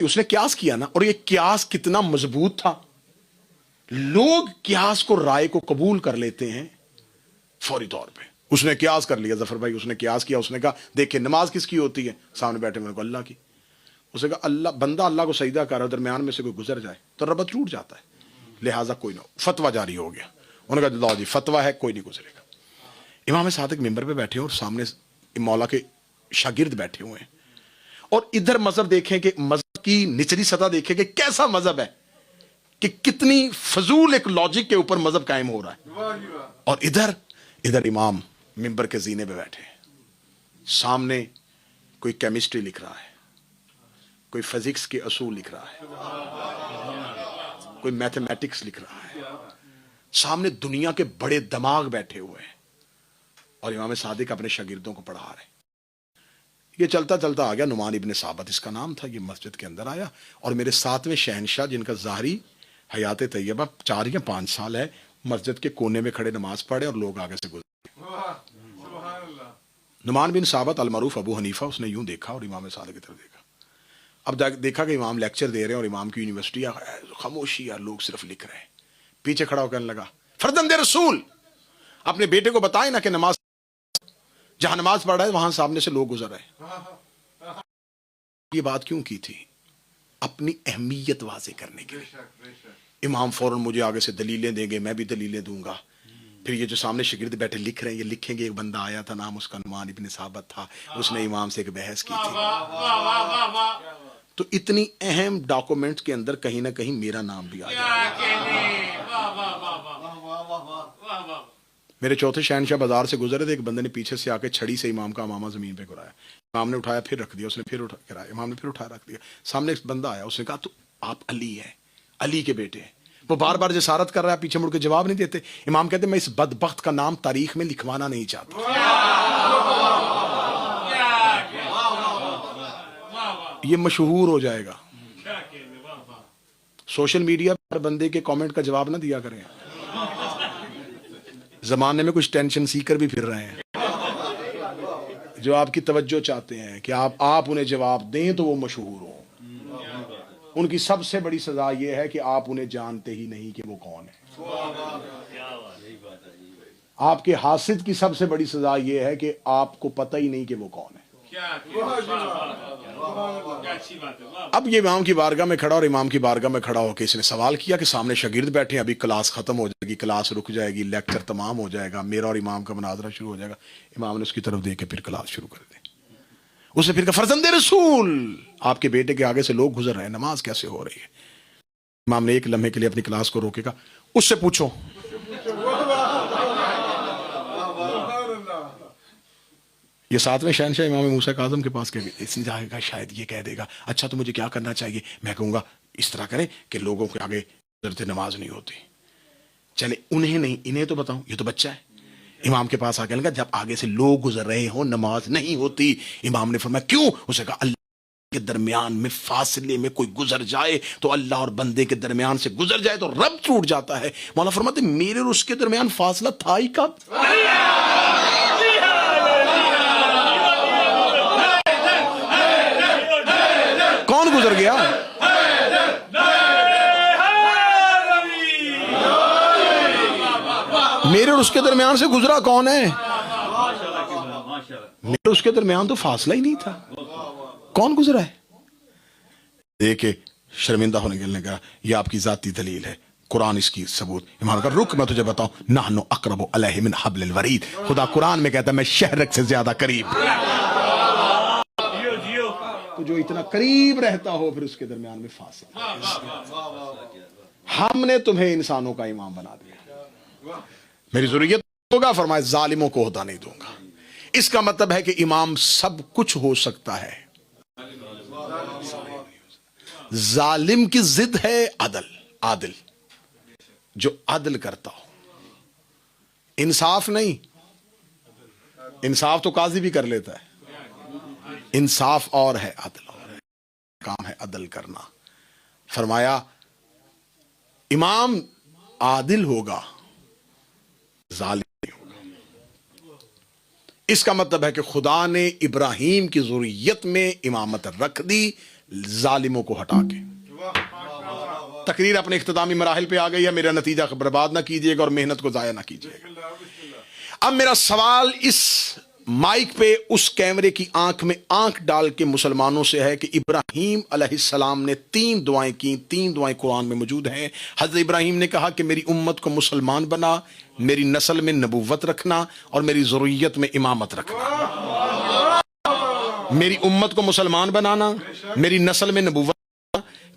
उसने क्यास किया ना, और ये क्यास कितना मजबूत था। लोग क्यास को, राय को कबूल कर लेते हैं फौरी तौर पे। उसने क्यास कर लिया, जफर भाई उसने क्यास किया। उसने कहा देखिए नमाज किसकी होती है, सामने बैठे मेरे को अल्लाह की। उसने कहा अल्लाह, बंदा अल्लाह को सजदा कर रहा है, दरमियान में से कोई गुजर जाए तो रबत टूट जाता है, लिहाजा कोई ना। फतवा जारी हो गया। उन्होंने कहा लो जी फतवा है, कोई नहीं गुजरेगा। इमाम सादिक मिंबर पे बैठे हैं और सामने मौला के शागिर्द बैठे हुए हैं, और इधर मजहब देखें कि मजहब की निचली सतह देखें कि कैसा मजहब है, कि कितनी फजूल एक लॉजिक के ऊपर मजहब कायम हो रहा है। और इधर इधर इमाम मिंबर के जीने पे बैठे हैं, सामने कोई केमिस्ट्री लिख रहा है, कोई फिजिक्स के असूल लिख रहा है, कोई मैथमेटिक्स लिख रहा है, सामने दुनिया के बड़े दिमाग बैठे हुए हैं, और इमाम सादिक अपने शागिर्दों को पढ़ा रहे हैं। ये चलता चलता आ गया, नुमान इब्ने साबत इसका नाम था। ये मस्जिद के अंदर आया, और मेरे सातवें शहनशाह, जिनका ज़ाहरी हयात तैयबा 4 या 5 साल है, मस्जिद के कोने में खड़े नमाज पढ़े और लोग आगे से गुजरे। नुमान बिन साबत अलमरूफ अबू हनीफा, उसने यूं देखा और इमाम सादिक की तरफ देखा। अब देखा कि इमाम लेक्चर दे रहे हैं और इमाम की यूनिवर्सिटी खामोशी, यार लोग सिर्फ लिख रहे हैं। पीछे खड़ा होकर लगा, फर्जंदे रसूल अपने बेटे को बताए ना कि नमाज, जहां नमाज पढ़ रहा है वहां सामने से लोग गुजर रहे। ये बात क्यों की थी? अपनी अहमियत वाज़े करने के लिए। इमाम फौरन मुझे आगे से दलीलें देंगे, मैं भी दलीलें दूंगा। फिर ये जो सामने शागिर्द बैठे लिख रहे हैं, ये लिखेंगे। एक बंदा आया था, नाम उसका नुमान इब्ने साबत था, उसने इमाम से एक बहस की थी। तो इतनी अहम डॉक्यूमेंट्स के अंदर कहीं ना कहीं मेरा नाम भी आ जाए। मेरे चौथे शहनशाह बाजार से गुजरे थे, एक बंदे ने पीछे से आके छड़ी से इमाम का अमामा जमीन पे गिराया। इमाम ने उठाया, फिर रख दिया, उसने फिर उठा गिराया, इमाम ने फिर उठाया रख दिया। सामने एक बंदा आया, उसने कहा तो आप अली हैं, अली के बेटे हैं। वो बार बार जसारत कर रहा है, पीछे मुड़ के जवाब नहीं देते। इमाम कहते मैं इस बदबख्त का नाम तारीख में लिखवाना नहीं चाहता। ये मशहूर हो जाएगा। सोशल मीडिया पर बंदे के कमेंट का जवाब ना दिया करें। जमाने में कुछ टेंशन सीकर भी फिर रहे हैं, जो आपकी तवज्जो चाहते हैं कि आप उन्हें जवाब दें तो वो मशहूर हो। उनकी सबसे बड़ी सजा ये है कि आप उन्हें जानते ही नहीं कि वो कौन है। आपके हासिद की सबसे बड़ी सजा ये है कि आपको पता ही नहीं कि वो कौन है। अब ये इमाम की बारगाह में खड़ा, और इमाम की बारगाह में खड़ा होकर इसने सवाल किया कि सामने शागिर्द बैठे हैं, अभी क्लास खत्म हो जाएगी, क्लास रुक जाएगी, लेक्चर तमाम हो जाएगा, मेरा और इमाम का मुनाजरा शुरू हो जाएगा। इमाम ने उसकी तरफ देख के फिर क्लास शुरू कर दी। उसने फिर कहा फर्जंदे रसूल आपके बेटे के आगे से लोग गुजर रहे हैं, नमाज कैसे हो रही है? इमाम ने एक लम्हे के लिए अपनी क्लास को रोकेगा, उससे पूछो। ये सातवें शहनशाह इमाम मूसा काज़म के पास गए, इसने जाएगा शायद ये कह देगा अच्छा तो मुझे क्या करना चाहिए? मैं कहूंगा इस तरह करें कि लोगों के आगे गुजरते नमाज नहीं होती। चले उन्हें नहीं, इन्हें तो बताऊं, ये तो बच्चा है। इमाम के पास आके लगा, जब आगे से लोग गुजर रहे हो नमाज नहीं होती। इमाम ने फरमाया क्यों? उसे कहा अल्लाह के दरमियान में फासले में कोई गुजर जाए तो अल्लाह और बंदे के दरमियान से गुजर जाए तो रब टूट जाता है। मौला फरमाते मेरे और उसके दरमियान फासला था ही कब? कौन गुजर गया? मेरे और उसके दरमियान से गुजरा कौन है? मेरे और उसके दरमियान तो फासला ही नहीं था, कौन गुजरा है? देखे शर्मिंदा होने के लिए कहा यह आपकी जाती दलील है, कुरान इसकी सबूत। इमाम का रुक मैं तुझे बताऊं, नहनु अक़रबु अलैहि मिन हब्लिल वरीद। खुदा कुरान में कहता है मैं शहरक से ज्यादा करीब। तो जो इतना करीब रहता हो फिर उसके दरमियान में फासला। हमने तुम्हें इंसानों का इमाम बना दिया, मेरी ज़रूरत होगा फरमाए जालिमों को होता नहीं दूंगा। इसका मतलब है कि इमाम सब कुछ हो सकता है। जालिम की जिद है अदल, आदिल, जो अदल करता हो। इंसाफ नहीं, इंसाफ तो काजी भी कर लेता है, इंसाफ और है, अदल और है। काम है अदल करना। फरमाया इमाम आदिल होगा, जालिम नहीं होगा। इसका मतलब है कि खुदा ने इब्राहीम की ज़ुर्रियत में इमामत रख दी, ظالموں کو ہٹا کے. تقریر اپنے اختتامی مراحل پہ آ گئی ہے. میرا نتیجہ برباد نہ کیجیے گا اور محنت کو ضائع نہ کیجیے گا. اب میرا سوال اس مائک پہ اس کیمرے کی آنکھ میں آنکھ ڈال کے مسلمانوں سے ہے کہ ابراہیم علیہ السلام نے 3 دعائیں کی. 3 دعائیں قرآن میں موجود ہیں. حضرت ابراہیم نے کہا کہ میری امت کو مسلمان بنا, میری نسل میں نبوت رکھنا اور میری ذریت میں امامت رکھنا. میری امت کو مسلمان بنانا, میری نسل میں نبوت.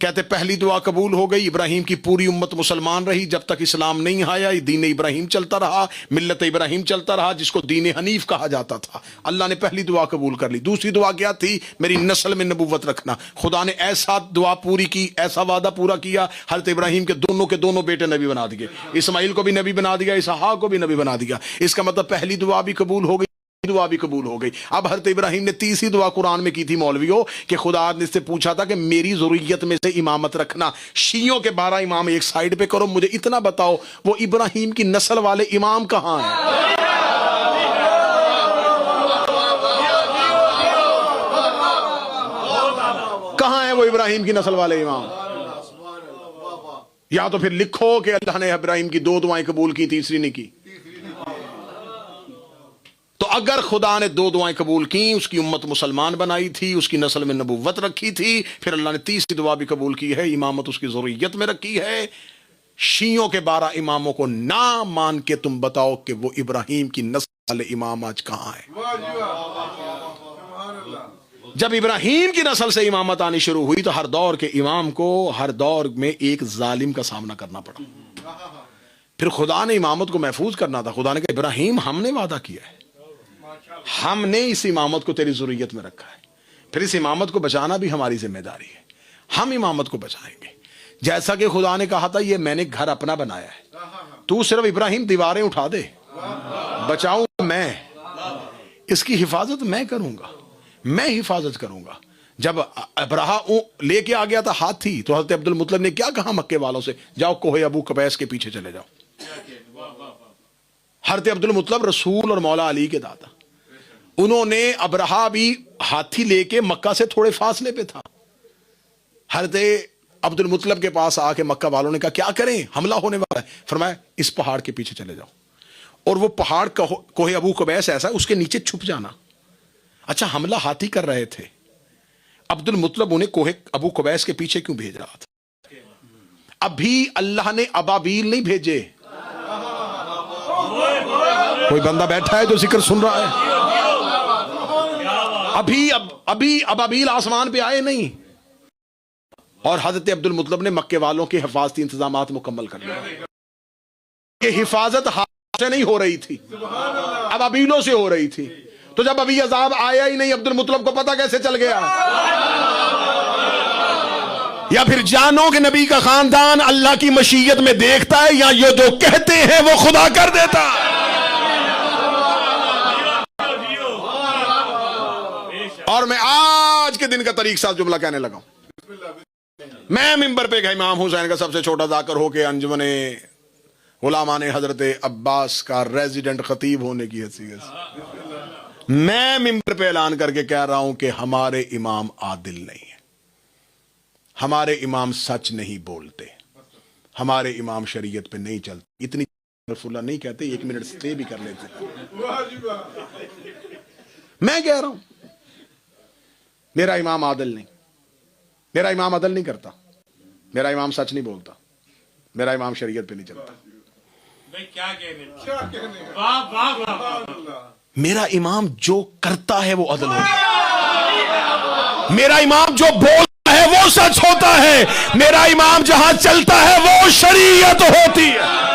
کہتے پہلی دعا قبول ہو گئی. ابراہیم کی پوری امت مسلمان رہی جب تک اسلام نہیں آیا. دین ابراہیم چلتا رہا, ملت ابراہیم چلتا رہا, جس کو دین حنیف کہا جاتا تھا. اللہ نے پہلی دعا قبول کر لی. دوسری دعا کیا تھی؟ میری نسل میں نبوت رکھنا. خدا نے ایسا دعا پوری کی, ایسا وعدہ پورا کیا. حضرت ابراہیم کے دونوں بیٹے نبی بنا دیے. اسماعیل کو بھی نبی بنا دیا, اسحاق کو بھی نبی بنا دیا. اس کا مطلب پہلی دعا بھی قبول ہو گئی, دعا بھی قبول ہو گئی. اب حضرت ابراہیم نے تیسری دعا قرآن میں کی تھی مولویوں کہ خدا نے اس سے پوچھا تھا کہ میری ذریت میں سے امامت رکھنا. شیعوں کے 12 امام ایک سائیڈ پہ کرو, مجھے اتنا بتاؤ وہ ابراہیم کی نسل والے امام کہاں ہیں؟ کہاں ہیں وہ ابراہیم کی نسل والے امام؟ یا تو پھر لکھو کہ اللہ نے ابراہیم کی 2 دعائیں قبول کی, تیسری نہیں کی. تو اگر خدا نے 2 دعائیں قبول کی, اس کی امت مسلمان بنائی تھی, اس کی نسل میں نبوت رکھی تھی, پھر اللہ نے تیسری دعا بھی قبول کی ہے, امامت اس کی ذریت میں رکھی ہے. شیعوں کے 12 اماموں کو نہ مان کے تم بتاؤ کہ وہ ابراہیم کی نسل والے امام آج کہاں ہیں؟ جب ابراہیم کی نسل سے امامت آنی شروع ہوئی تو ہر دور کے امام کو ہر دور میں ایک ظالم کا سامنا کرنا پڑا. پھر خدا نے امامت کو محفوظ کرنا تھا. خدا نے کہا ابراہیم ہم نے وعدہ کیا ہے, ہم نے اس امامت کو تیری ذریت میں رکھا ہے, پھر اس امامت کو بچانا بھی ہماری ذمہ داری ہے. ہم امامت کو بچائیں گے. جیسا کہ خدا نے کہا تھا یہ میں نے گھر اپنا بنایا ہے, تو صرف ابراہیم دیواریں اٹھا دے, بچاؤں میں, اس کی حفاظت میں کروں گا, میں حفاظت کروں گا. جب ابراہ لے کے آ گیا تھا ہاتھی تو حضرت عبد المطلب نے کیا کہا مکے والوں سے؟ جاؤ کوہ ابو قبیس کے پیچھے چلے جاؤ. حضرت عبد المطلب رسول اور مولا علی کے دادا, انہوں نے ابراہ بھی ہاتھی لے کے مکہ سے تھوڑے فاصلے پہ تھا. حضرت عبد المطلب کے پاس آ کے مکہ والوں نے کہا کیا کریں, حملہ ہونے والا ہے. فرمایا اس پہاڑ کے پیچھے چلے جاؤ, اور وہ پہاڑ کوہ ابو قبیس ایسا ہے, اس کے نیچے چھپ جانا. اچھا حملہ ہاتھی کر رہے تھے, عبد المطلب انہیں کوہ ابو قبیس کے پیچھے کیوں بھیج رہا تھا؟ ابھی اللہ نے ابابیل نہیں بھیجے. کوئی بندہ بیٹھا ہے جو ذکر سن رہا ہے؟ ابھی ابابیل آسمان پہ آئے نہیں, اور حضرت عبد المطلب نے مکے والوں کے حفاظتی انتظامات مکمل کر لیے. کہ حفاظت ہاتھ سے نہیں ہو رہی تھی, ابابیلوں سے ہو رہی تھی. تو جب ابھی عذاب آیا ہی نہیں, عبد المطلب کو پتہ کیسے چل گیا؟ یا پھر جانو کہ نبی کا خاندان اللہ کی مشیت میں دیکھتا ہے, یا یہ جو کہتے ہیں وہ خدا کر دیتا. اور میں آج کے دن کا طریق ساز جملہ کہنے لگا ہوں. میں منبر پہ گئے امام حسین کا سب سے چھوٹا ذاکر ہو کے انجمن غلامان حضرت عباس کا ریزیڈنٹ خطیب ہونے کی حیثیت سے میں منبر پہ اعلان کر کے کہہ رہا ہوں کہ ہمارے امام عادل نہیں ہیں, ہمارے امام سچ نہیں بولتے, ہمارے امام شریعت پہ نہیں چلتے. اتنی رسول اللہ نہیں کہتے, 1 منٹ سٹے بھی کر لیتے. میں کہہ رہا ہوں میرا امام عادل نہیں, میرا امام عدل نہیں کرتا, میرا امام سچ نہیں بولتا, میرا امام شریعت پہ نہیں چلتا. میرا امام جو کرتا ہے وہ عدل ہوتا ہے, میرا امام جو بولتا ہے وہ سچ ہوتا ہے, میرا امام جہاں چلتا ہے وہ شریعت ہوتی ہے.